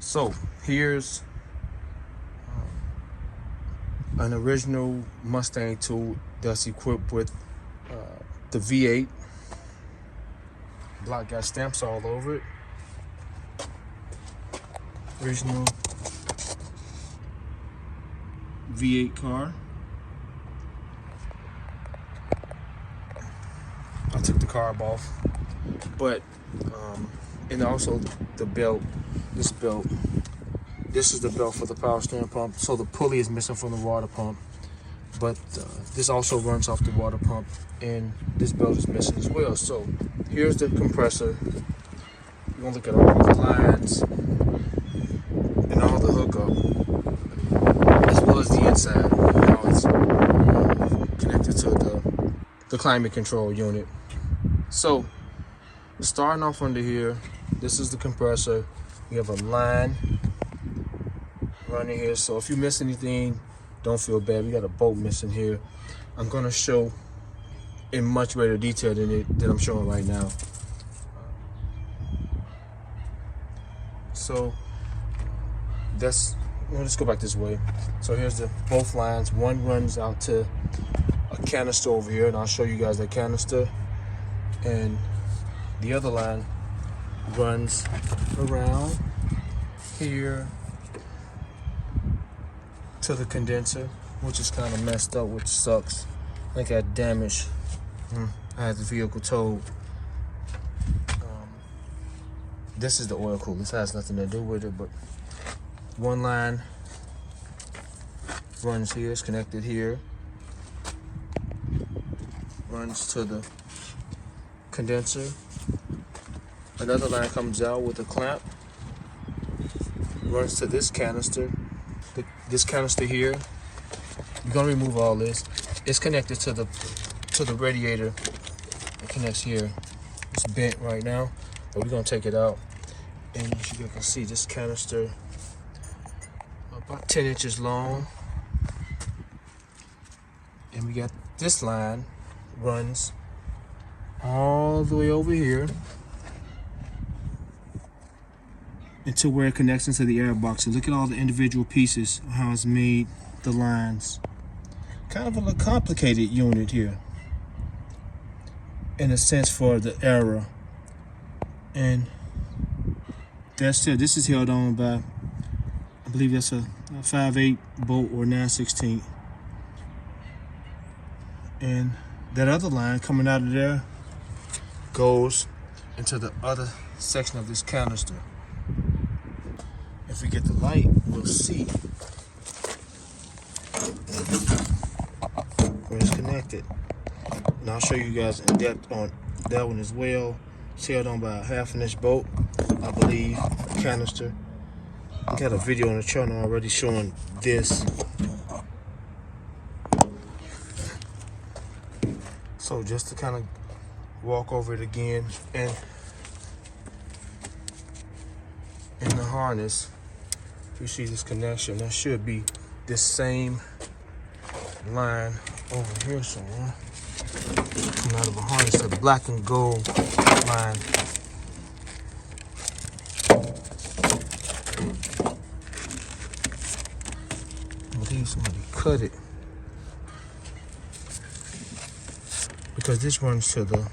So here's an original Mustang tool that's equipped with the V8. Block got stamps all over it. Original V8 car. I took the carb off, but and also the belt. This belt. This is the belt for the power steering pump. So the pulley is missing from the water pump, but this also runs off the water pump, and this belt is missing as well. So here's the compressor. You're gonna look at all the lines and all the hookup, as well as the inside, how it's connected to the climate control unit. So starting off under here, this is the compressor. We have a line running here, so if you miss anything, don't feel bad. We got a bolt missing here. I'm gonna show in much greater detail than I'm showing right now. So let's go back this way. So here's both lines. One runs out to a canister over here, and I'll show you guys that canister. And the other line runs around here to the condenser, which is kind of messed up, which sucks. I got damaged. I had the vehicle towed. This is the oil cooler. This has nothing to do with it, but one line runs here, it's connected here, runs to the condenser. Another line comes out with a clamp, runs to this canister. This canister here, we're gonna remove all this. It's connected to the radiator. It connects here. It's bent right now, but we're gonna take it out. And as you can see, this canister about 10 inches long. And we got this line runs all the way over here into where it connects into the air box. So look at all the individual pieces, how it's made, the lines. Kind of a little complicated unit here, in a sense, for the era. And that's it. This is held on by, I believe that's a 5/8 bolt or 9/16. And that other line coming out of there goes into the other section of this canister. If we get the light, we'll see where it's connected. And I'll show you guys in depth on that one as well. It's held on by a 1/2 inch bolt, I believe, canister. I got a video on the channel already showing this. So just to kind of walk over it again, and in the harness, if you see this connection, that should be this same line over here somewhere. Coming out of a harness, a black and gold line. I believe somebody cut it, because this runs to the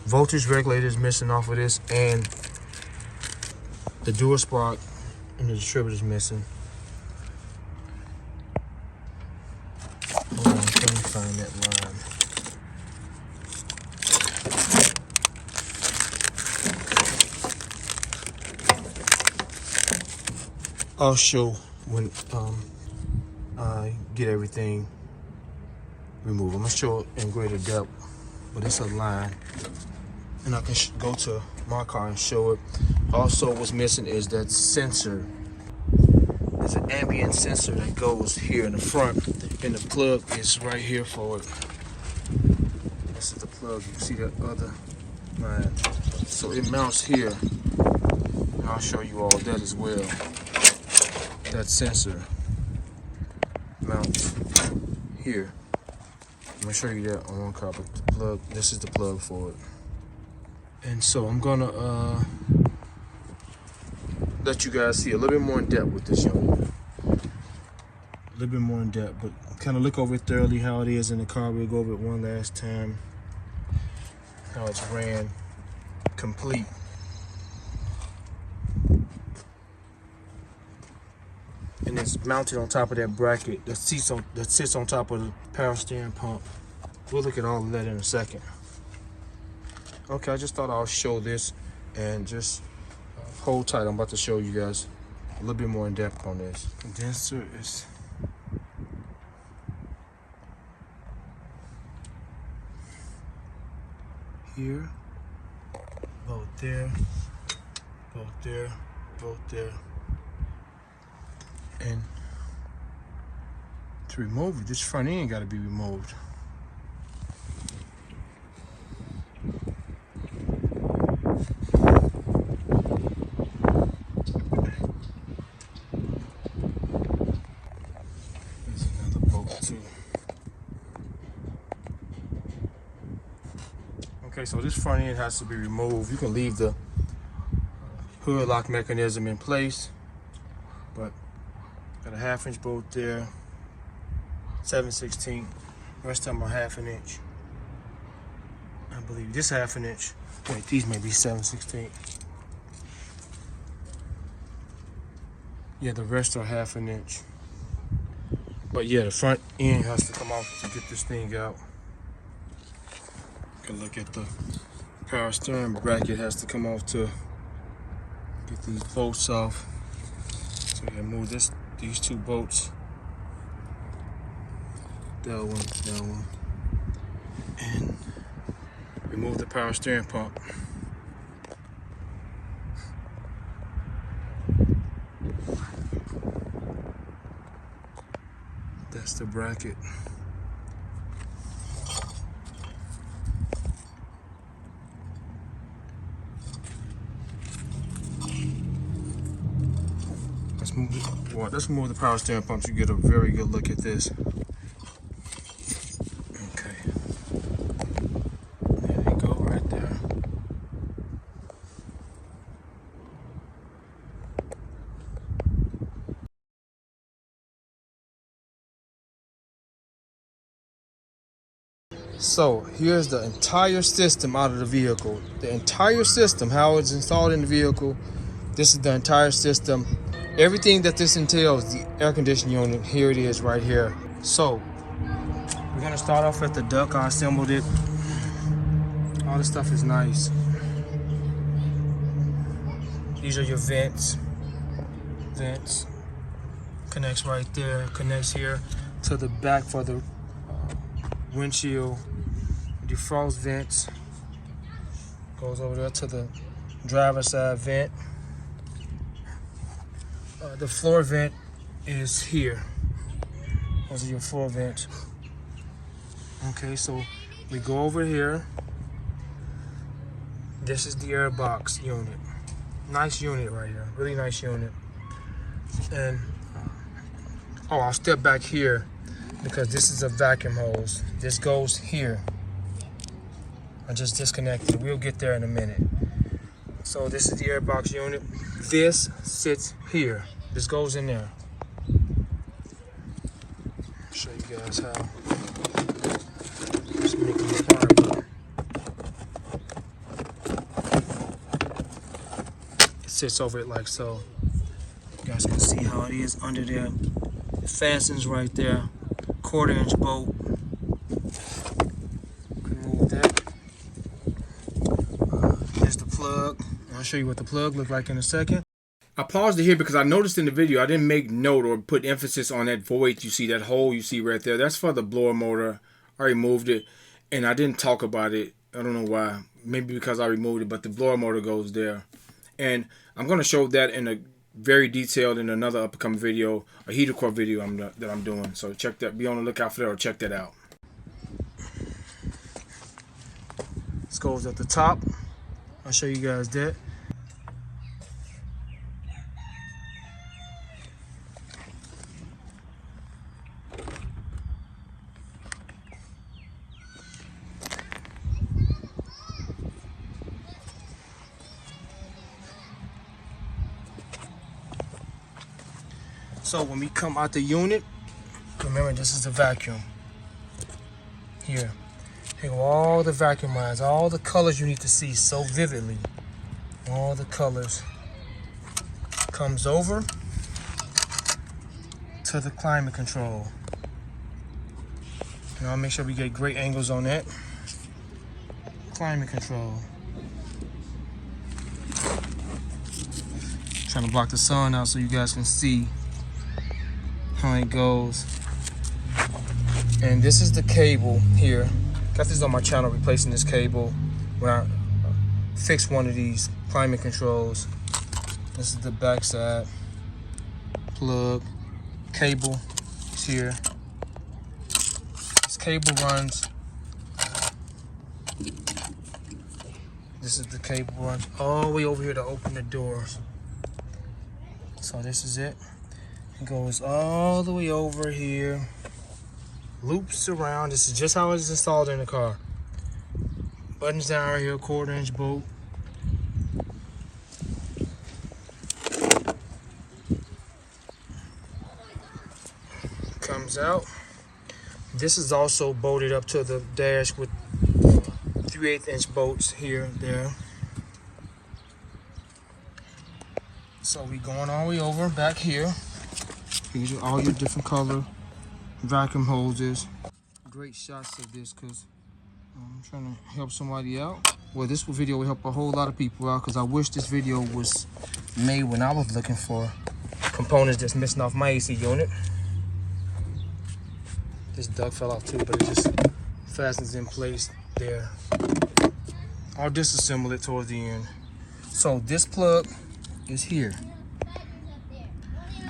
voltage regulator is missing off of this, and the dual spark and the distributor is missing. Hold on, let me find that line. I'll show when I get everything removed. I'm gonna show it in greater depth, but it's a line, and I can go to my car and show it. Also, what's missing is that sensor. There's an ambient sensor that goes here in the front, and the plug is right here for it. This is the plug. You can see that other line. So it mounts here. And I'll show you all that as well. That sensor mounts here. I'm gonna show you that on one car, but the plug, this is the plug for it. And so I'm gonna let you guys see a little bit more in depth with this unit. A little bit more in depth, but kind of look over it thoroughly how it is in the car. We'll go over it one last time. How it's ran complete. And it's mounted on top of that bracket that sits on top of the power steering pump. We'll look at all of that in a second. Okay, I just thought I'll show this and just hold tight. I'm about to show you guys a little bit more in depth on this. Condenser is here, both there, both there, both there. And to remove it, this front end got to be removed. There's another bolt too. Okay, so this front end has to be removed. You can leave the hood lock mechanism in place, but got a 1/2 inch bolt there, 7/16. Rest of them are 1/2 inch. I believe this 1/2 inch. Wait, these may be 7/16. Yeah, the rest are 1/2 inch. But yeah, the front end has to come off to get this thing out. You can look at the power steering bracket has to come off to get these bolts off. So you can move these 2 bolts. That one. And remove the power steering pump. That's the bracket. Let's move the power steering pump so you get a very good look at this. Okay. There they go right there. So here's the entire system out of the vehicle. The entire system, how it's installed in the vehicle. This is the entire system. Everything that this entails, the air conditioning unit, here it is right here. So we're gonna start off at the duct. I assembled it. All this stuff is nice. These are your vents. Connects right there, connects here to the back for the windshield. Defrost vents. Goes over there to the driver's side vent. The floor vent is here. Those are your floor vents. Okay, so we go over here. This is the air box unit. Nice unit right here. Really nice unit. And I'll step back here because this is a vacuum hose. This goes here. I just disconnected it. We'll get there in a minute. So this is the air box unit. This sits here. This goes in there. I'll show you guys how. Just make it apart. It sits over it like so. You guys can see how it is under there. It fastens right there. 1/4 inch bolt. Can move that. There's the plug. I'll show you what the plug looks like in a second. I paused it here because I noticed in the video I didn't make note or put emphasis on that void you see, that hole you see right there. That's for the blower motor. I removed it and I didn't talk about it. I don't know why. Maybe because I removed it, but the blower motor goes there. And I'm going to show that in a very detailed in another upcoming video, a heater core video that I'm doing. So check that. Be on the lookout for that or check that out. This goes at the top. I'll show you guys that. So when we come out the unit, remember this is the vacuum. Here. Here go all the vacuum lines, all the colors you need to see so vividly. All the colors. Comes over to the climate control. And I'll make sure we get great angles on that. Climate control. Trying to block the sun out so you guys can see how it goes. And this is the cable here. Got this on my channel, replacing this cable when I fix one of these climate controls. This is the back side. Plug. Cable is here. This cable runs. This is the cable runs all the way over here to open the doors. So this is it. It goes all the way over here. Loops around. This is just how it's installed in the car. Buttons down right here, 1/4 inch bolt. Comes out. This is also bolted up to the dash with 3/8 inch bolts here and there. So we going all the way over back here. These are all your different color vacuum hoses. Great shots of this because I'm trying to help somebody out. Well, this video will help a whole lot of people out because I wish this video was made when I was looking for components that's missing off my AC unit. This duct fell off too, but it just fastens in place there. I'll disassemble it towards the end. So this plug is here.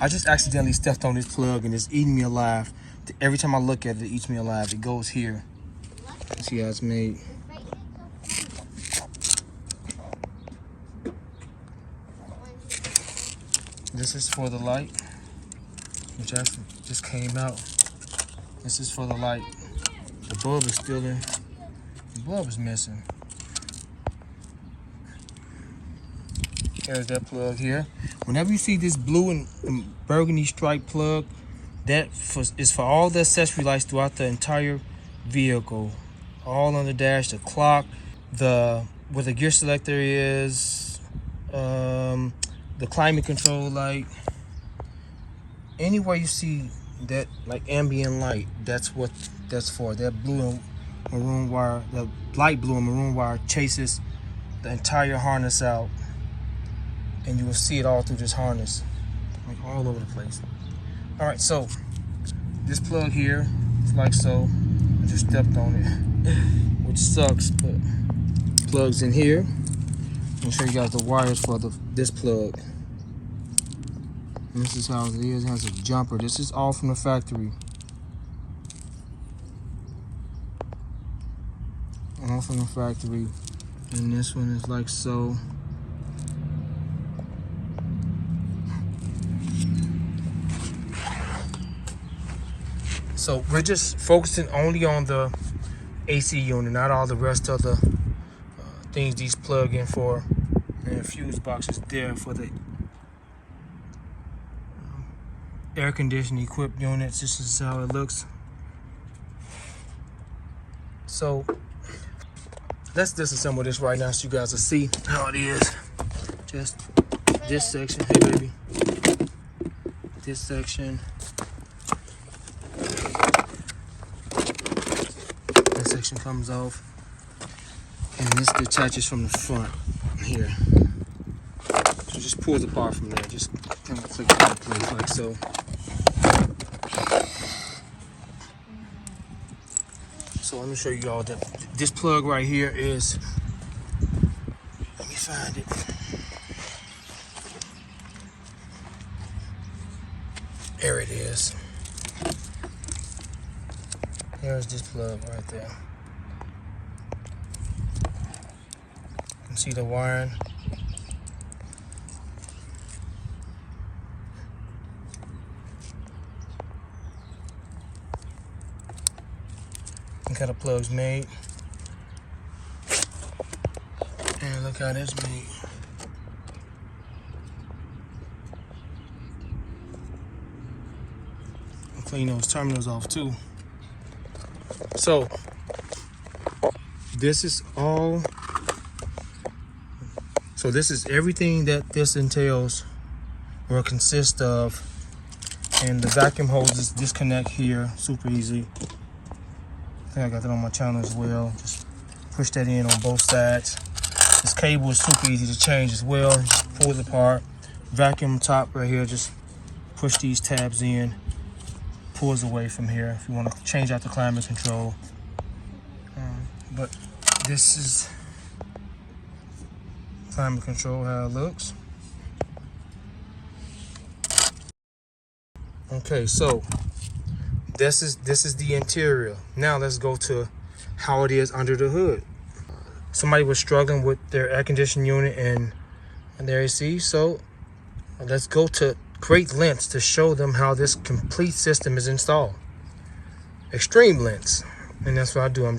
I just accidentally stepped on this plug and it's eating me alive. Every time I look at it, it eats me alive. It goes here. See how it's made. This is for the light, which actually just came out. This is for the light. The bulb is still in. The bulb is missing. There's that plug here. Whenever you see this blue and burgundy stripe plug, that is for all the accessory lights throughout the entire vehicle. All on the dash, the clock, where the gear selector is, the climate control light. Anywhere you see that like ambient light, that's what that's for. That blue and maroon wire, the light blue and maroon wire chases the entire harness out, and you will see it all through this harness, like all over the place. All right, so this plug here is like so. I just stepped on it, which sucks, but plugs in here. I'll show you guys the wires for this plug. And this is how it is. It has a jumper. This is all from the factory. All from the factory. And this one is like so. So we're just focusing only on the AC unit, not all the rest of the things these plug in for. And fuse box is there for the air conditioning equipped units. This is how it looks. So let's disassemble this right now so you guys will see how it is. Just this section, hey baby. This section. That section comes off. And this detaches from the front here. So just pulls apart from there. Just kind of click it in place like so. So let me show you all that. This plug right here is, let me find it. There it is. There's this plug right there. You can see the wiring. Look how the plug's made. And look how that's made. clean those terminals off too. So this is all. So this is everything that this entails or consists of. And the vacuum hoses disconnect here, super easy. I think I got that on my channel as well. Just push that in on both sides. This cable is super easy to change as well. Just pull it apart. Vacuum top right here, just push these tabs in. Pulls away from here if you want to change out the climate control. But this is climate control, how it looks. Okay, so this is the interior. Now let's go to how it is under the hood. Somebody was struggling with their air conditioning unit and their AC, so let's go to great lengths to show them how this complete system is installed. Extreme lengths, and that's what I do. I'm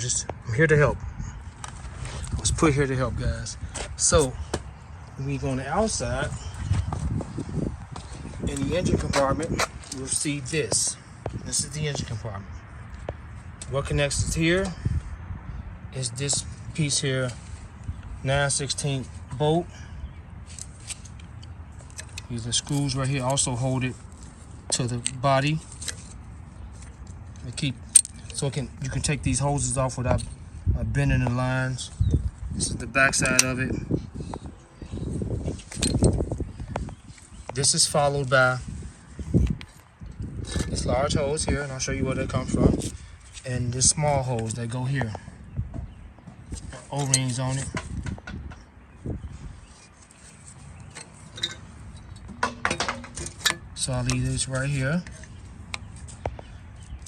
here to help. I was put here to help, guys. So when we go on the outside, in the engine compartment, you'll see this. This is the engine compartment. What connects it here is this piece here, 9/16 bolt. These are screws right here. Also hold it to the body. You can take these hoses off without bending the lines. This is the back side of it. This is followed by this large hose here, and I'll show you where that comes from, and this small hose that go here. O-rings on it. So I'll leave this right here.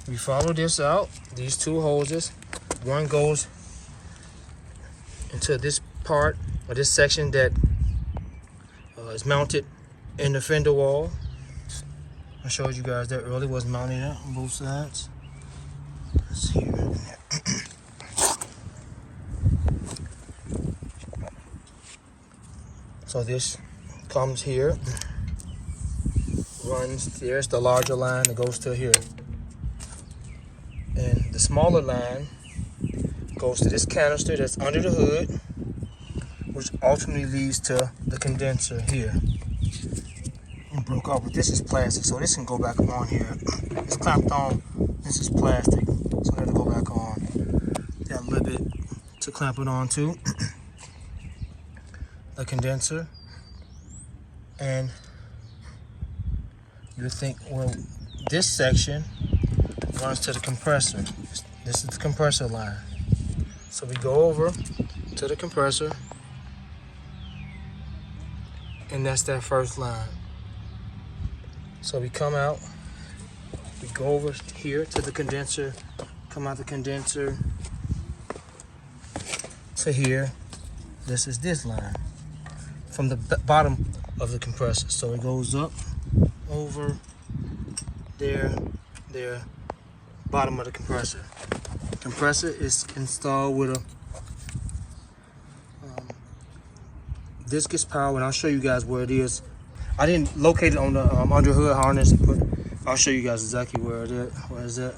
We follow this out, these two hoses. One goes into this part, or this section that is mounted in the fender wall. I showed you guys that earlier, was mounted on both sides. Let's see here. So this comes here, runs, there's the larger line that goes to here. And the smaller line goes to this canister that's under the hood, which ultimately leads to the condenser here. It broke off, but this is plastic, so this can go back on here. It's clamped on, this is plastic, so it'll go back on. Got a little bit to clamp it on to. The condenser. And you would think, well, this section runs to the compressor. This is the compressor line. So we go over to the compressor, and that's that first line. So we come out, we go over here to the condenser, come out the condenser to here. This is this line from the bottom of the compressor. So it goes up, over, there, bottom of the compressor. Compressor is installed with a discus power, and I'll show you guys where it is. I didn't locate it on the underhood harness, but I'll show you guys exactly where it is. Where is that?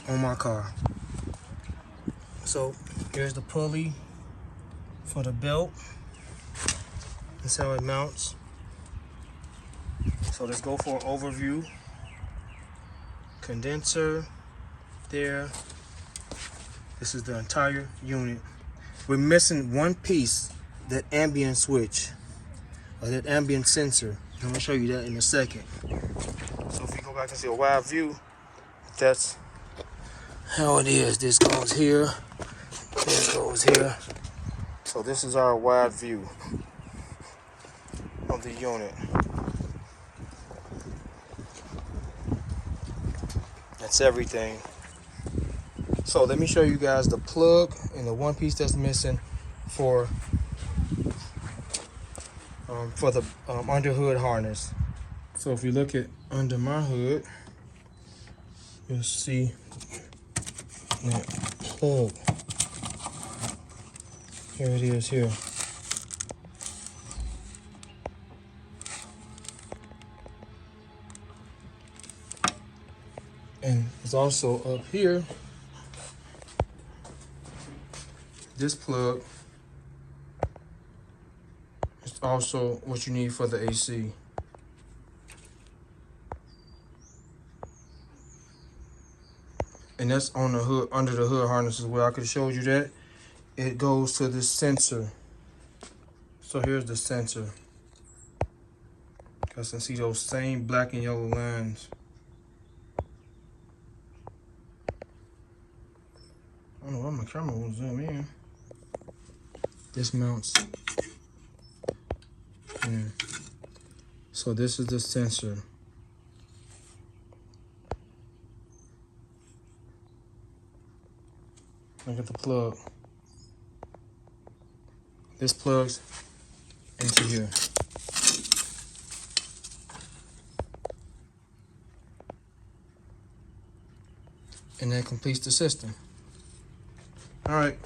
On my car. So here's the pulley for the belt. That's how it mounts. So let's go for an overview. Condenser there. This is the entire unit. We're missing one piece, that ambient switch, or that ambient sensor. I'm gonna show you that in a second. So if you go back and see a wide view, that's how it is. This goes here, this goes here. So this is our wide view of the unit. That's everything. So let me show you guys the plug and the one piece that's missing for the under hood harness. So if you look at under my hood, you'll see that plug. Here it is here. And it's also up here, this plug is also what you need for the AC. And that's on the hood, under the hood harness as well. I could have showed you that. It goes to this sensor. So here's the sensor. I can see those same black and yellow lines. I don't know why my camera won't zoom in. This mounts. Yeah. So this is the sensor. Look at the plug. This plugs into here. And that completes the system. All right.